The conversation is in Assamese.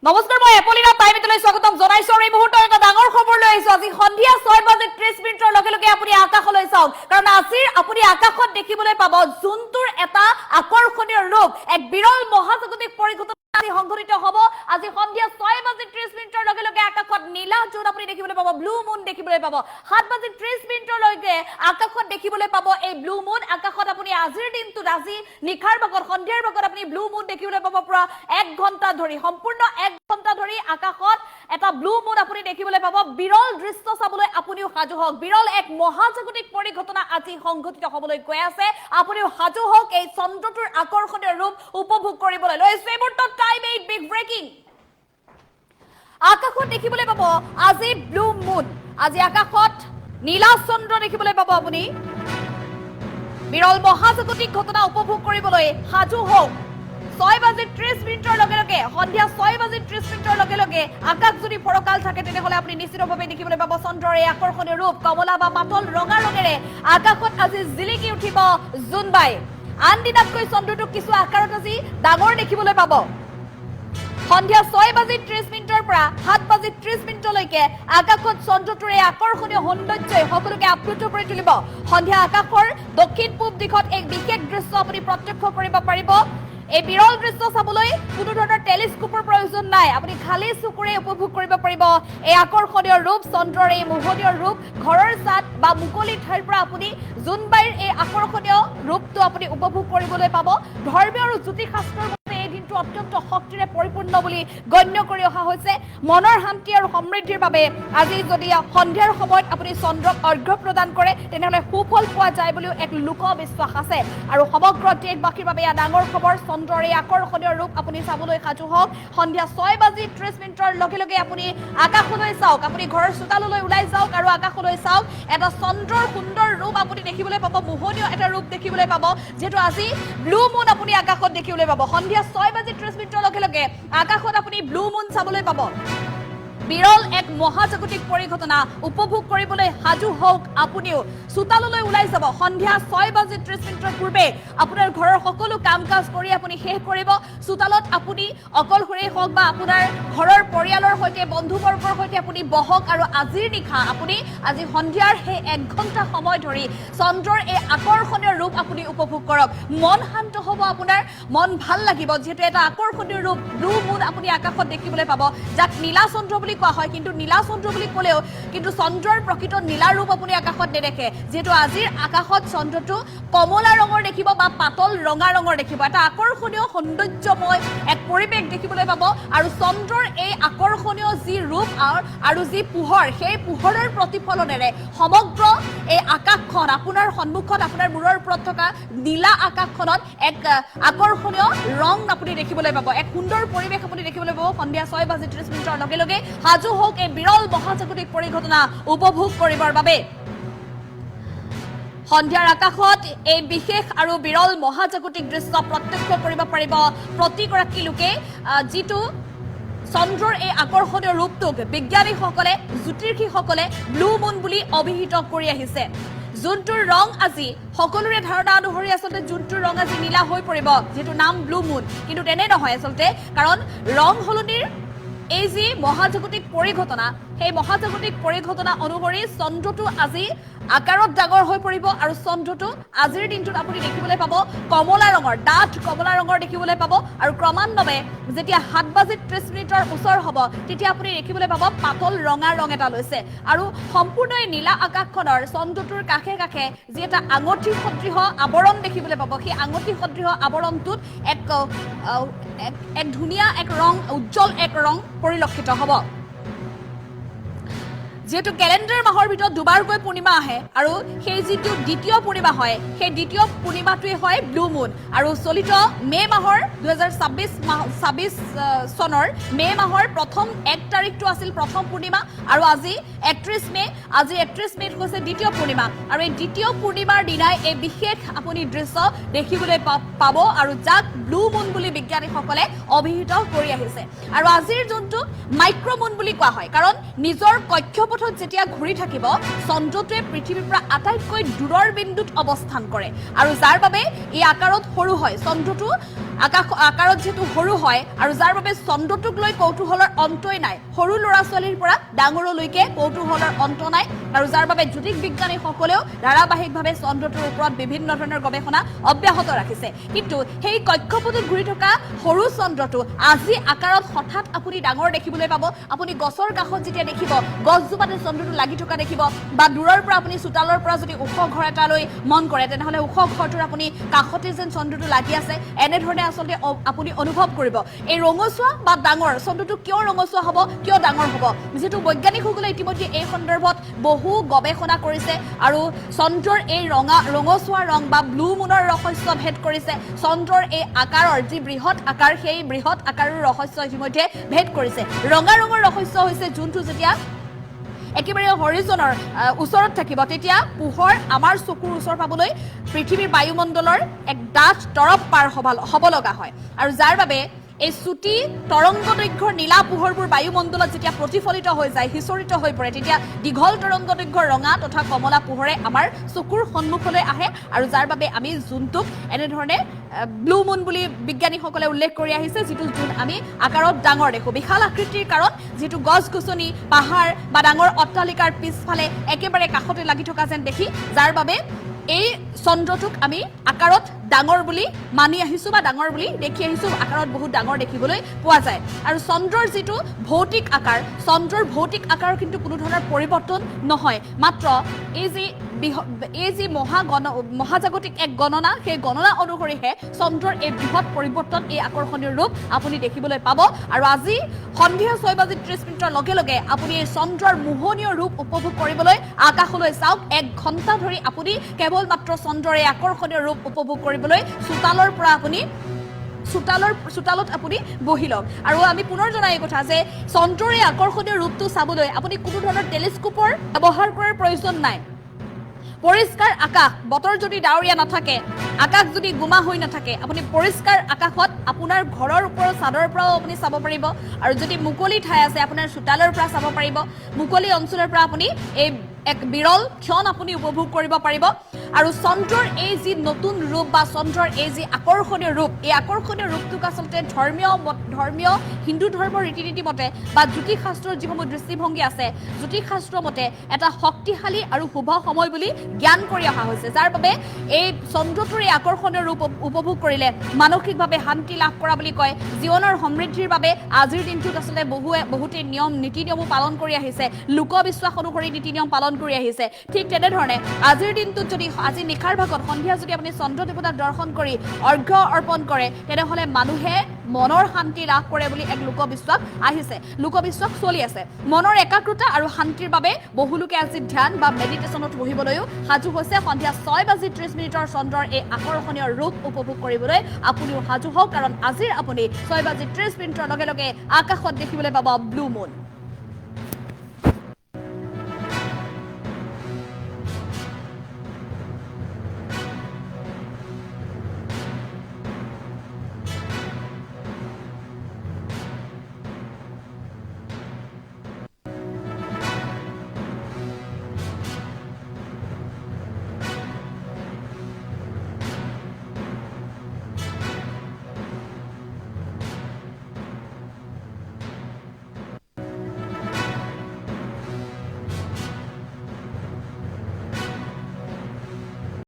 নমস্কাৰ মই এপলিনা টাইমলৈ স্বাগতম জনাইছো আৰু এই মুহূৰ্তত এটা ডাঙৰ খবৰ লৈ আহিছো আজি সন্ধিয়া 6:30 লগে লগে আপুনি আকাশলৈ চাওক কাৰণ আজিৰ আপুনি আকাশত দেখিবলৈ পাব জোনটোৰ এটা আকৰ্ষণীয় ৰূপ এক বিৰল মহাজাগতিক পৰিঘটনা আজি সংঘটিত হ'ব আজি সন্ধিয়া 6:30 লগে লগে আকাশত নীলা জোন আপুনি দেখিবলৈ পাব ব্লু মুন দেখিবলৈ পাব 7:30 লৈকে আকাশত দেখিবলৈ পাব এই ব্লু মুন আকাশত আপুনি আজিৰ দিনটোত আজি নিখাৰ ভাগত সন্ধিয়াৰ ভাগত আপুনি ব্লু মুন দেখিবলৈ পাব পুৰা 1 ঘণ্টা ধৰি সম্পূৰ্ণ 1 ঘণ্টা ধৰি আকাশত এটা ব্লু মুন আপুনি দেখিবলৈ পাব বিৰল দৃশ্য চাবলৈ আপুনিও সাজু হওক বিৰল এক মহাজাগতিক পৰিঘটনা আজি সংঘটিত হ'বলৈ গৈ আছে আপুনিও সাজু হওক এই চন্দ্ৰটোৰ আকৰ্ষণীয় ৰূপ উপভোগ কৰিবলৈ লৈছে এইবোৰ টাইম 8 বিগ ব্ৰেকিং আকাশত দেখিবলৈ পাব আজি ব্লু মুন আজি আকাশত নীলা চন্দ্ৰ দেখিবলৈ পাব আপুনি বিৰল মহাজাগতিক ঘটনা উপভোগ কৰিবলৈ সাজু হওক 6:30 লগে লগে সন্ধিয়া 6:30 লগে লগে আকাশ যদি ফৰকাল থাকে তেনেহলে আপুনি নিশ্চিতভাৱে দেখিবলৈ পাব চন্দ্ৰৰ এই আকৰ্ষণীয় ৰূপ কমলা বা পাতল ৰঙা ৰঙেৰে আকাশত আজি জিলিকি উঠিব জোনবাই আন দিনতকৈ চন্দ্ৰটো কিছু আকাৰত আজি ডাঙৰ দেখিবলৈ পাব সন্ধিয়া 6:30 পৰা 7:30 লৈকে আকাশত চন্দ্ৰটোৰ এই আকৰ্ষণীয় সৌন্দৰ্যই সকলোকে আপ্লুত কৰি তুলিব সন্ধিয়া আকাশৰ দক্ষিণ পূব দিশত এক বিশেষ দৃশ্য আপুনি প্ৰত্যক্ষ কৰিব পাৰিব এই বিৰল দৃশ্য চাবলৈ কোনো ধৰণৰ টেলিস্কোপৰ প্ৰয়োজন নাই আপুনি খালি চকুৰে উপভোগ কৰিব পাৰিব এই আকৰ্ষণীয় ৰূপ চন্দ্ৰৰ এই মোহনীয় ৰূপ ঘৰৰ ছাদ বা মুকলি ঠাইৰ পৰা আপুনি জোনবাইৰ এই আকৰ্ষণীয় ৰূপটো আপুনি উপভোগ কৰিবলৈ পাব ধৰ্মীয় আৰু জ্যোতিষশাস্ত্ৰৰ দিনটো অত্যন্ত শক্তিৰে পৰিপূৰ্ণ বুলি গণ্য কৰি অহা হৈছে মনৰ শান্তি আৰু সমৃদ্ধিৰ বাবে আজি যদি সন্ধিয়াৰ সময়ত আপুনি চন্দ্ৰক অৰ্ঘ্য প্ৰদান কৰে তেনেহলে সুফল পোৱা যায় বুলিও এক লোকবিশ্বাস আছে আৰু সমগ্ৰ দেশবাসীৰ বাবে এটা ডাঙৰ খবৰ চন্দ্ৰৰ এই আকৰ্ষণীয় ৰূপ আপুনি চাবলৈ সাজু হওক সন্ধিয়া 6:30 লগে লগে আপুনি আকাশলৈ চাওক আপুনি ঘৰৰ চোতাললৈ ওলাই যাওক আৰু আকাশলৈ চাওক এটা চন্দ্ৰৰ সুন্দৰ ৰূপ আপুনি দেখিবলৈ পাব মোহনীয় এটা ৰূপ দেখিবলৈ পাব যেটো আজি ব্লু মুন আপুনি আকাশত দেখিবলৈ পাব সন্ধিয়া 6:30 লগে লগে আকাশত আপুনি ব্লু মুন চাবলৈ পাব বিৰল এক মহাজাগতিক পৰিঘটনা উপভোগ কৰিবলৈ সাজু হওক আপুনিও চোতাললৈ ওলাই যাব সন্ধিয়া 6:30 পূৰ্বে আপোনাৰ ঘৰৰ সকলো কাম কাজ কৰি আপুনি শেষ কৰিব চোতালত আপুনি অকলশৰে হওক বা আপোনাৰ ঘৰৰ পৰিয়ালৰ সৈতে বন্ধুবৰ্গৰ সৈতে আপুনি বহক আৰু আজিৰ নিশা আপুনি আজি সন্ধিয়াৰ সেই 1 ঘণ্টা সময় ধৰি চন্দ্ৰৰ এই আকৰ্ষণীয় ৰূপ আপুনি উপভোগ কৰক মন শান্ত হ'ব আপোনাৰ মন ভাল লাগিব যেটো এটা আকৰ্ষণীয় ৰূপ ব্লু মুন আপুনি আকাশত দেখিবলৈ পাব যাক নীলা চন্দ্ৰ বুলি কোৱা হয় কিন্তু নীলা চন্দ্ৰ বুলি ক'লেও কিন্তু চন্দ্ৰৰ প্ৰকৃত নীলা ৰূপ আপুনি আকাশত নেদেখে যেটো আজিৰ আকাশত চন্দ্ৰটো কমলা ৰঙৰ দেখিব বা পাতল ৰঙা ৰঙৰ দেখিব এটা আকৰ্ষণীয় সৌন্দৰ্যময় এক পৰিৱেশ দেখিবলৈ পাব আৰু চন্দ্ৰৰ এই আকৰ্ষণীয় যি ৰূপ আৰু যি পোহৰ সেই পোহৰৰ প্ৰতিফলনেৰে সমগ্ৰ এই আকাশখন আপোনাৰ সন্মুখত আপোনাৰ মূৰৰ ওপৰত থকা নীলা আকাশখনত এক আকৰ্ষণীয় ৰং আপুনি দেখিবলৈ পাব এক সুন্দৰ পৰিৱেশ আপুনি দেখিবলৈ পাব সন্ধিয়া 6:30 লগে লগে সাজু হওক এই বিৰল মহাজাগতিক পৰিঘটনা উপভোগ কৰিবৰ বাবে সন্ধিয়াৰ আকাশত এই বিশেষ আৰু বিৰল মহাজাগতিক দৃশ্য প্ৰত্যক্ষ কৰিব পাৰিব প্ৰতিগৰাকী লোকে যিটো চন্দ্ৰৰ এই আকৰ্ষণীয় ৰূপটোক বিজ্ঞানীসকলে জ্যোতিষীসকলে ব্লু মুন বুলি অভিহিত কৰি আহিছে জোনটোৰ ৰং আজি সকলোৰে ধাৰণা অনুসৰি আচলতে জোনটোৰ ৰং আজি নীলা হৈ পৰিব যেটো নাম ব্লু মুন কিন্তু তেনে নহয় আচলতে কাৰণ ৰং হলনিৰ এই যি মহাজাগতিক পৰিঘটনা সেই মহাজাগতিক পৰিঘটনা অনুসৰি চন্দ্ৰটো আজি আকাৰত ডাঙৰ হৈ পৰিব আৰু চন্দ্ৰটো আজিৰ দিনটোত আপুনি দেখিবলৈ পাব কমলা ৰঙৰ ডাঠ কমলা ৰঙৰ দেখিবলৈ পাব আৰু ক্ৰমান্বয়ে যেতিয়া 7:30 ওচৰ হ'ব তেতিয়া আপুনি দেখিবলৈ পাব পাতল ৰঙা ৰং এটা লৈছে আৰু সম্পূৰ্ণ নীলা আকাশখনৰ চন্দ্ৰটোৰ কাষে কাষে যি এটা আঙঠি সদৃশ আৱৰণ দেখিবলৈ পাব সেই আঙঠি সদৃশ আৱৰণটোত এক ধুনীয়া এক ৰং উজ্জ্বল এক ৰং পৰিলক্ষিত হ'ব যেটো ক্যালেন্ডাৰ মাহৰ ভিতৰত দুবাৰকৈ পূৰ্ণিমা আহে আৰু সেই যিটো দ্বিতীয় পূৰ্ণিমা হয় সেই দ্বিতীয় পূৰ্ণিমাটোৱে হয় ব্লু মুন আৰু চলিত মে মাহৰ 2026 চনৰ মে মাহৰ প্ৰথম 1 তাৰিখটো আছিল প্ৰথম পূৰ্ণিমা আৰু আজি 31 মে আজি 31 মেত হৈছে দ্বিতীয় পূৰ্ণিমা আৰু এই দ্বিতীয় পূৰ্ণিমাৰ দিনাই এই বিশেষ আপুনি দৃশ্য দেখিবলৈ পাব আৰু যাক ব্লু মুন বুলি বিজ্ঞানীসকলে অভিহিত কৰি আহিছে আৰু আজিৰ যোনটো মাইক্ৰ মুন বুলি কোৱা হয় কাৰণ নিজৰ কক্ষপথ কক্ষপথত যেতিয়া ঘূৰি থাকিব চন্দ্ৰটোৱে পৃথিৱীৰ পৰা আটাইতকৈ দূৰৰ বিন্দুত অৱস্থান কৰে আৰু যাৰ বাবে এই আকাৰত সৰু হয় চন্দ্ৰটো আকাৰত যেহেতু সৰু হয় আৰু যাৰ বাবে চন্দ্ৰটোক লৈ কৌতূহলৰ অন্তই নাই সৰু ল'ৰা ছোৱালীৰ পৰা ডাঙৰলৈকে কৌতূহলৰ অন্ত নাই আৰু যাৰ বাবে জ্যোতিষ বিজ্ঞানীসকলেও ধাৰাবাহিকভাৱে চন্দ্ৰটোৰ ওপৰত বিভিন্ন ধৰণৰ গৱেষণা অব্যাহত ৰাখিছে কিন্তু সেই কক্ষপথত ঘূৰি থকা সৰু চন্দ্ৰটো আজি আকাৰত হঠাৎ আপুনি ডাঙৰ দেখিবলৈ পাব আপুনি গছৰ কাষত যেতিয়া দেখিব গছজোপাতে চন্দ্ৰটো লাগি থকা দেখিব বা দূৰৰ পৰা আপুনি চোতালৰ পৰা যদি ওখ ঘৰ এটালৈ মন কৰে তেনেহ'লে ওখ ঘৰটোৰ আপুনি কাষতে যেন চন্দ্ৰটো লাগি আছে এনেধৰণে আসলে আপুনি অনুভৱ কৰিব এই ৰঙচুৱা বা ডাঙৰ চন্দ্ৰটো কিয় ৰঙচুৱা হ'ব কিয় ডাঙৰ হ'ব যেহেতু বৈজ্ঞানিকসকলে ইতিমধ্যে এই সন্দৰ্ভত বহু গৱেষণা কৰিছে আৰু চন্দ্ৰৰ এই ৰঙচুৱা ৰং বা ব্লু মুনৰ ৰহস্য ভেদ কৰিছে চন্দ্ৰৰ এই আকাৰৰ যি বৃহৎ আকাৰ সেই বৃহৎ আকাৰৰ ৰহস্য ইতিমধ্যে ভেদ কৰিছে ৰঙা ৰঙৰ ৰহস্য হৈছে যোনটো যেতিয়া একেবাৰে হৰিজনৰ ওচৰত থাকিব তেতিয়া পোহৰ আমাৰ চকুৰ ওচৰ পাবলৈ পৃথিৱীৰ বায়ুমণ্ডলৰ এক ডাঠ তৰপ পাৰ হ'ব লগা হয় আৰু যাৰ বাবে এই চুটি তৰংগ দৈৰ্ঘ্যৰ নীলা পোহৰবোৰ বায়ুমণ্ডলত যেতিয়া প্ৰতিফলিত হৈ যায় হিচৰিত হৈ পৰে তেতিয়া দীঘল তৰংগ দৈৰ্ঘ্যৰ ৰঙা তথা কমলা পোহৰে আমাৰ চকুৰ সন্মুখলৈ আহে আৰু যাৰ বাবে আমি জোনটোক এনেধৰণে ব্লু মুন বুলি বিজ্ঞানীসকলে উল্লেখ কৰি আহিছে যিটো জোন আমি আকাৰত ডাঙৰ দেখো বিশাল আকৃতিৰ কাৰণ যিটো গছ গছনি পাহাৰ বা ডাঙৰ অট্টালিকাৰ পিছফালে একেবাৰে কাষতে লাগি থকা যেন দেখি যাৰ বাবে এই চন্দ্ৰটোক আমি আকাৰত ডাঙৰ বুলি মানি আহিছো বা ডাঙৰ বুলি দেখি আহিছো আকাৰত বহুত ডাঙৰ দেখিবলৈ পোৱা যায় আৰু চন্দ্ৰৰ যিটো ভৌতিক আকাৰ চন্দ্ৰৰ ভৌতিক আকাৰৰ কিন্তু কোনো ধৰণৰ পৰিৱৰ্তন নহয় মাত্ৰ এই যি মহাজাগতিক এক গণনা সেই গণনা অনুসৰিহে চন্দ্ৰৰ এই বৃহৎ পৰিৱৰ্তন এই আকৰ্ষণীয় ৰূপ আপুনি দেখিবলৈ পাব আৰু আজি সন্ধিয়া 6:30 লগে লগে আপুনি এই চন্দ্ৰৰ মোহনীয় ৰূপ উপভোগ কৰিবলৈ আকাশলৈ চাওক 1 ঘণ্টা ধৰি আপুনি কেৱল মাত্ৰ চন্দ্ৰৰ এই আকৰ্ষণীয় ৰূপ উপভোগ কৰিবলৈ চোতালৰ পৰা আপুনি চোতালত আপুনি বহি লওক আৰু আমি পুনৰ জনাই এই কথা যে চন্দ্ৰৰ এই আকৰ্ষণীয় ৰূপটো চাবলৈ আপুনি কোনো ধৰণৰ টেলিস্কোপৰ ব্যৱহাৰ কৰাৰ প্ৰয়োজন নাই পৰিষ্কাৰ আকাশ বতৰ যদি ডাৱৰীয়া নাথাকে আকাশ যদি গুমা হৈ নাথাকে আপুনি পৰিষ্কাৰ আকাশত আপোনাৰ ঘৰৰ ওপৰৰ চাদৰ পৰাও আপুনি চাব পাৰিব আৰু যদি মুকলি ঠাই আছে আপোনাৰ চোতালৰ পৰা চাব পাৰিব মুকলি অঞ্চলৰ পৰা আপুনি এই এক বিৰল ক্ষণ আপুনি উপভোগ কৰিব পাৰিব আৰু চন্দ্ৰৰ এই যি নতুন ৰূপ বা চন্দ্ৰৰ এই যি আকৰ্ষণীয় ৰূপ এই আকৰ্ষণীয় ৰূপটোক আচলতে ধৰ্মীয় হিন্দু ধৰ্মৰ ৰীতি নীতি মতে বা জ্যোতিষ শাস্ত্ৰৰ যিসমূহ দৃষ্টিভংগী আছে জ্যোতিষ শাস্ত্ৰ মতে এটা শক্তিশালী আৰু শুভ সময় বুলি জ্ঞান কৰি অহা হৈছে যাৰ বাবে এই চন্দ্ৰটোৰ এই আকৰ্ষণীয় ৰূপ উপভোগ কৰিলে মানসিকভাৱে শান্তি লাভ কৰা বুলি কয় জীৱনৰ সমৃদ্ধিৰ বাবে আজিৰ দিনটোত আচলতে বহুতে নীতি নিয়মো পালন কৰি আহিছে লোকবিশ্বাস অনুসৰি নীতি নিয়ম পালন কৰি আহিছে ঠিক তেনেধৰণে আজিৰ দিনটোত যদি আজি নিশাৰ ভাগত সন্ধিয়া যদি আপুনি চন্দ্ৰ দেৱতাক দৰ্শন কৰি অৰ্ঘ্য অৰ্পণ কৰে তেনেহ'লে মানুহে মনৰ শান্তি লাভ কৰে বুলি এক লোকবিশ্বাস আহিছে লোকবিশ্বাস চলি আছে মনৰ একাগ্ৰতা আৰু শান্তিৰ বাবে বহু লোকে আজি ধ্যান বা মেডিটেশ্যনত বহিবলৈও সাজু হৈছে সন্ধিয়া 6:30 চন্দ্ৰৰ এই আকৰ্ষণীয় ৰূপ উপভোগ কৰিবলৈ আপুনিও সাজু হওক কাৰণ আজিৰ আপুনি 6:30 লগে লগে আকাশত দেখিবলৈ পাব ব্লু মুন